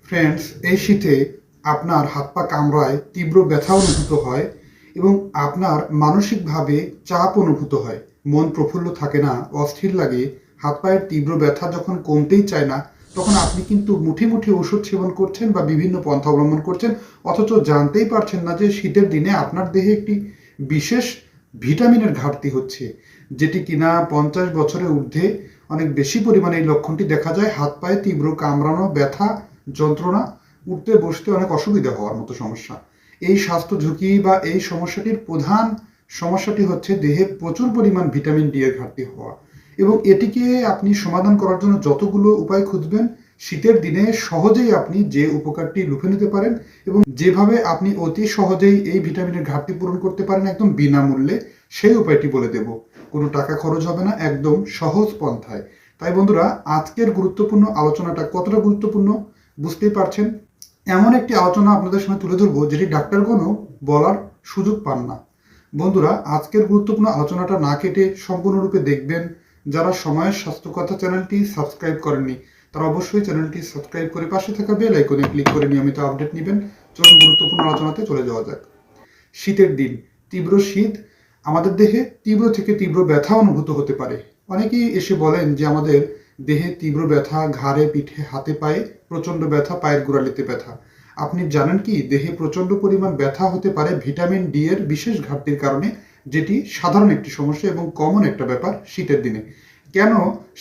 Friends, এই শীতে আপনার হাত পা কামড়ায়, তীব্র ব্যথা অনুভূত হয় এবং আপনার মানসিকভাবে চাপ অনুভূত হয়। মন প্রফুল্ল থাকে না, অস্থির লাগে, হাত পায়ের তীব্র ব্যথা যখন কমতেই চায় না, তখন আপনি কিন্তু মুঠে মুঠে ওষুধ সেবন করছেন বা বিভিন্ন পন্থা অবলম্বন করছেন, অথচ জানতেই পারছেন না যে শীতের দিনে আপনার দেহে একটি বিশেষ ভিটামিনের ঘাটতি হচ্ছে, যেটি কিনা 50 বছরের ঊর্ধ্বে অনেক বেশি পরিমাণে এই লক্ষণটি দেখা যায়। হাত পায়ে তীব্র কামড়ানো, ব্যথা, যন্ত্রণা, উঠতে বসতে অনেক অসুবিধা হওয়ার মতো সমস্যা। এই স্বাস্থ্য ঝুঁকি বা এই সমস্যাটির প্রধান সমস্যাটি হচ্ছে দেহে প্রচুর পরিমাণ ভিটামিন ডি এর ঘাটতি হওয়া, এবং এটিকে আপনি সমাধান করার জন্য যতগুলো উপায় খুঁজবেন, শীতের দিনে সহজেই আপনি যে উপকারটি লুফে নিতে পারেন এবং যেভাবে আপনি অতি সহজেই এই ভিটামিনের ঘাটতি পূরণ করতে পারেন একদম বিনামূল্যে, সেই উপায়টি বলে দেব। কোনো টাকা খরচ হবে না, একদম সহজ পন্থায়। তাই বন্ধুরা, আজকের গুরুত্বপূর্ণ আলোচনাটা কতটা গুরুত্বপূর্ণ বুঝতেই পারছেন। এমন একটি আলোচনা আপনাদের সামনে তুলে ধরবো যেটি ডাক্তারগণও বলার সুযোগ পান না। বন্ধুরা, আজকের গুরুত্বপূর্ণ আলোচনাটা না কেটে সম্পূর্ণরূপে দেখবেন। যারা সময়ের স্বাস্থ্যকথা চ্যানেলটি সাবস্ক্রাইব করেননি, তারা অবশ্যই চ্যানেলটি সাবস্ক্রাইব করে পাশে থাকা বেল আইকনে ক্লিক করে নিয়মিত আপডেট নেবেন। চলুন গুরুত্বপূর্ণ আলোচনাতে চলে যাওয়া যাক। শীতের দিন, তীব্র শীত, আমাদের দেহে তীব্র থেকে তীব্র ব্যথা অনুভূত হতে পারে। অনেকেই এসে বলেন যে আমাদের দেহে তীব্র ব্যথা, ঘাড়ে, পিঠে, হাতে, পায়ে প্রচণ্ড ব্যথা, পায়ের গোড়ালিতে ব্যথা। আপনি জানেন কি, দেহে প্রচণ্ড পরিমাণ ব্যথা হতে পারে ভিটামিন ডি এর বিশেষ ঘাটতির কারণে, যেটি সাধারণ একটি সমস্যা এবং কমন একটা ব্যাপার শীতের দিনে। কেন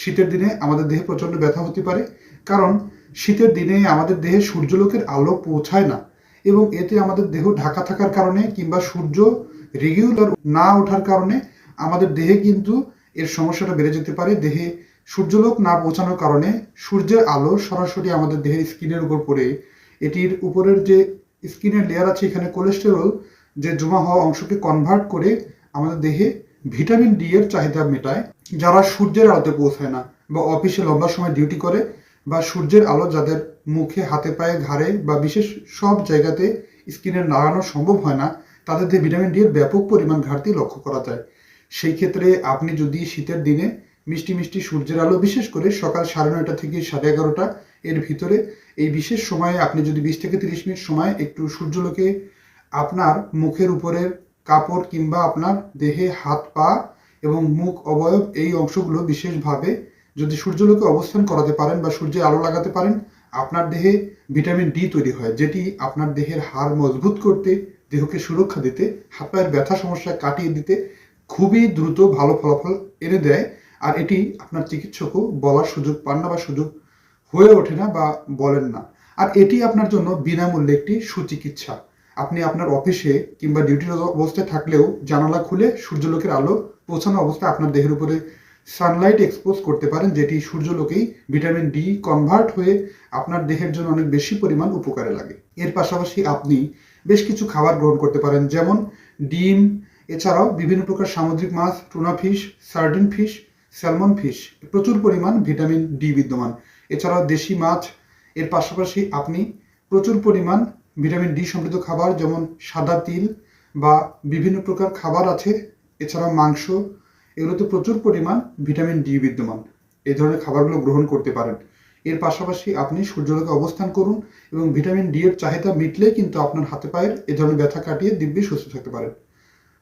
শীতের দিনে আমাদের দেহে প্রচণ্ড ব্যথা হতে পারে? কারণ শীতের দিনে আমাদের দেহে সূর্যালোকের আলো পৌঁছায় না, এবং এতে আমাদের দেহ ঢাকা থাকার কারণে কিংবা সূর্য রেগুলার না ওঠার কারণে আমাদের দেহে কিন্তু এর সমস্যাটা বেড়ে যেতে পারে। দেহে সূর্যালোক না পৌঁছানোর কারণে সূর্যের আলো সরাসরি আমাদের দেহের স্কিনের উপর পড়ে এটির উপরের যে স্কিনের লেয়ার আছে, এখানে কোলেস্টেরল যে জমা হওয়া অংশকে কনভার্ট করে আমাদের দেহে ভিটামিন ডি এর চাহিদা মেটায়। যারা সূর্যের আলোতে পৌঁছায় না বা অফিসে লম্বা সময় ডিউটি করে, বা সূর্যের আলো যাদের মুখে, হাতে, পায়ে, ঘাড়ে বা বিশেষ সব জায়গাতে স্কিনে লাগানো সম্ভব হয় না, তাদের দেহে ভিটামিন ডি এর ব্যাপক পরিমাণ ঘাটতি লক্ষ্য করা যায়। সেই ক্ষেত্রে আপনি যদি শীতের দিনে মিষ্টি মিষ্টি সূর্যের আলো, বিশেষ করে সকাল 9:30 থেকে 11:30 এর ভিতরে, এই বিশেষ সময়ে আপনি যদি 20 থেকে 30 মিনিট সময় একটু সূর্যালোকে আপনার মুখের উপরের কাপড় কিংবা আপনার দেহে হাত পা এবং মুখ অবয়ব, এই অংশগুলো বিশেষভাবে যদি সূর্যালোকে অবস্থান করাতে পারেন বা সূর্যের আলো লাগাতে পারেন, আপনার দেহে ভিটামিন ডি তৈরি হয়, যেটি আপনার দেহের হাড় মজবুত করতে, দেহকে সুরক্ষা দিতে, হাত পায়ের ব্যথা সমস্যা কাটিয়ে দিতে খুবই দ্রুত ভালো ফলাফল এনে দেয়। আর এটি আপনার চিকিৎসকও বলার সুযোগ পান না বা সুযোগ হয়ে ওঠে না বা বলেন না। আর এটি আপনার জন্য বিনামূল্যে একটি সুচিকিৎসা। আপনি আপনার অফিসে কিংবা ডিউটির অবস্থায় থাকলেও জানালা খুলে সূর্যালোকের আলো পৌঁছানো অবস্থায় আপনার দেহের উপরে সানলাইট এক্সপোজ করতে পারেন, যেটি সূর্যালোকেই ভিটামিন ডি কনভার্ট হয়ে আপনার দেহের জন্য অনেক বেশি পরিমাণ উপকারে লাগে। এর পাশাপাশি আপনি বেশ কিছু খাবার গ্রহণ করতে পারেন, যেমন ডিম, এছাড়াও বিভিন্ন প্রকার সামুদ্রিক মাছ, tuna fish, sardine fish, salmon fish, প্রচুর পরিমাণ ভিটামিন ডি বিদ্যমান। এছাড়াও দেশি মাছ। এর পাশাপাশি আপনি প্রচুর পরিমাণ ভিটামিন ডি সমৃদ্ধ খাবার, যেমন সাদা তিল বা বিভিন্ন প্রকার খাবার আছে, এছাড়াও মাংস, এগুলোতে প্রচুর পরিমাণ ভিটামিন ডি বিদ্যমান। এই ধরনের খাবারগুলো গ্রহণ করতে পারেন। এর পাশাপাশি আপনি সূর্যালোকে অবস্থান করুন এবং ভিটামিন ডি এর চাহিদা মিটলেই কিন্তু আপনার হাতে পায়ের এ ধরনের ব্যথা কাটিয়ে দিব্যি সুস্থ থাকতে পারেন।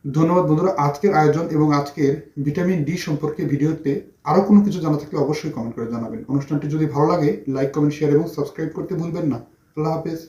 ধন্যবাদ বন্ধুরা। আজকের আয়োজন এবং আজকের ভিটামিন ডি সম্পর্কে ভিডিওতে আরও কোনো কিছু জানা থাকলে অবশ্যই কমেন্ট করে জানাবেন। অনুষ্ঠানটি যদি ভালো লাগে, লাইক, কমেন্ট, শেয়ার এবং সাবস্ক্রাইব করতে ভুলবেন না। আল্লাহ হাফেজ।